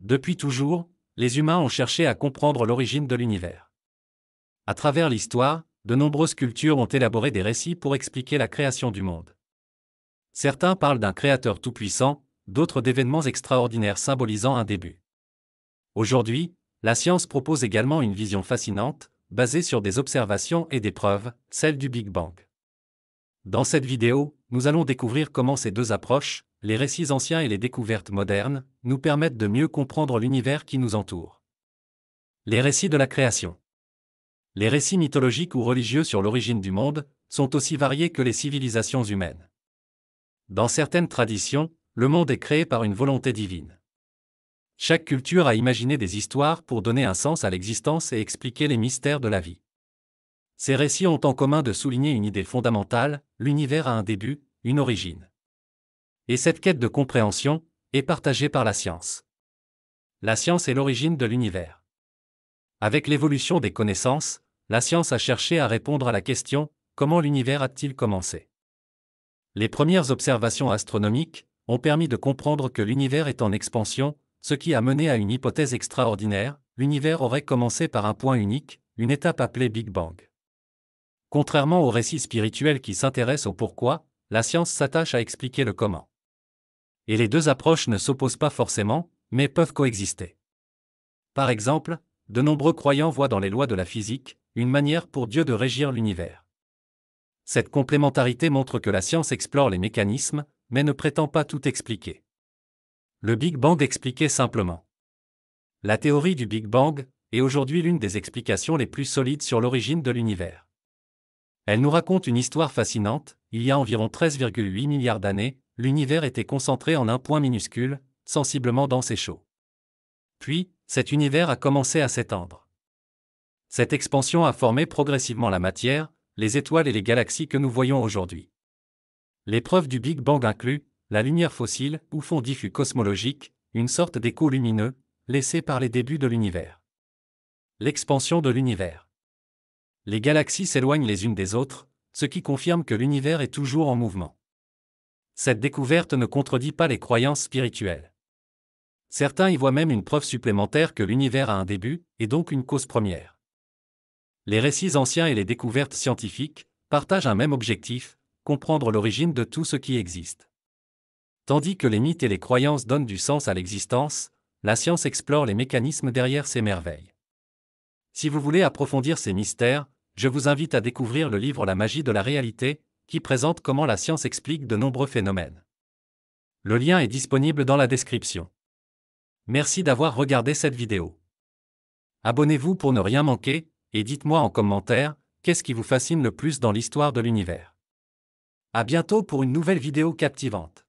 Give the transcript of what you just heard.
Depuis toujours, les humains ont cherché à comprendre l'origine de l'univers. À travers l'histoire, de nombreuses cultures ont élaboré des récits pour expliquer la création du monde. Certains parlent d'un créateur tout-puissant, d'autres d'événements extraordinaires symbolisant un début. Aujourd'hui, la science propose également une vision fascinante, basée sur des observations et des preuves, celle du Big Bang. Dans cette vidéo, nous allons découvrir comment ces deux approches, les récits anciens et les découvertes modernes, nous permettent de mieux comprendre l'univers qui nous entoure. Les récits de la création. Les récits mythologiques ou religieux sur l'origine du monde sont aussi variés que les civilisations humaines. Dans certaines traditions, le monde est créé par une volonté divine. Chaque culture a imaginé des histoires pour donner un sens à l'existence et expliquer les mystères de la vie. Ces récits ont en commun de souligner une idée fondamentale: l'univers a un début, une origine. Et cette quête de compréhension est partagée par la science. La science est l'origine de l'univers. Avec l'évolution des connaissances, la science a cherché à répondre à la question: comment l'univers a-t-il commencé? Les premières observations astronomiques ont permis de comprendre que l'univers est en expansion, ce qui a mené à une hypothèse extraordinaire: l'univers aurait commencé par un point unique, une étape appelée Big Bang. Contrairement aux récits spirituels qui s'intéressent au pourquoi, la science s'attache à expliquer le comment. Et les deux approches ne s'opposent pas forcément, mais peuvent coexister. Par exemple, de nombreux croyants voient dans les lois de la physique une manière pour Dieu de régir l'univers. Cette complémentarité montre que la science explore les mécanismes, mais ne prétend pas tout expliquer. Le Big Bang expliqué simplement. La théorie du Big Bang est aujourd'hui l'une des explications les plus solides sur l'origine de l'univers. Elle nous raconte une histoire fascinante: il y a environ 13,8 milliards d'années, l'univers était concentré en un point minuscule, sensiblement dense et chaud. Puis, cet univers a commencé à s'étendre. Cette expansion a formé progressivement la matière, les étoiles et les galaxies que nous voyons aujourd'hui. Les preuves du Big Bang incluent la lumière fossile ou fond diffus cosmologique, une sorte d'écho lumineux, laissé par les débuts de l'univers. L'expansion de l'univers. Les galaxies s'éloignent les unes des autres, ce qui confirme que l'univers est toujours en mouvement. Cette découverte ne contredit pas les croyances spirituelles. Certains y voient même une preuve supplémentaire que l'univers a un début, et donc une cause première. Les récits anciens et les découvertes scientifiques partagent un même objectif: comprendre l'origine de tout ce qui existe. Tandis que les mythes et les croyances donnent du sens à l'existence, la science explore les mécanismes derrière ces merveilles. Si vous voulez approfondir ces mystères, je vous invite à découvrir le livre La magie de la réalité, qui présente comment la science explique de nombreux phénomènes. Le lien est disponible dans la description. Merci d'avoir regardé cette vidéo. Abonnez-vous pour ne rien manquer, et dites-moi en commentaire, qu'est-ce qui vous fascine le plus dans l'histoire de l'univers. À bientôt pour une nouvelle vidéo captivante.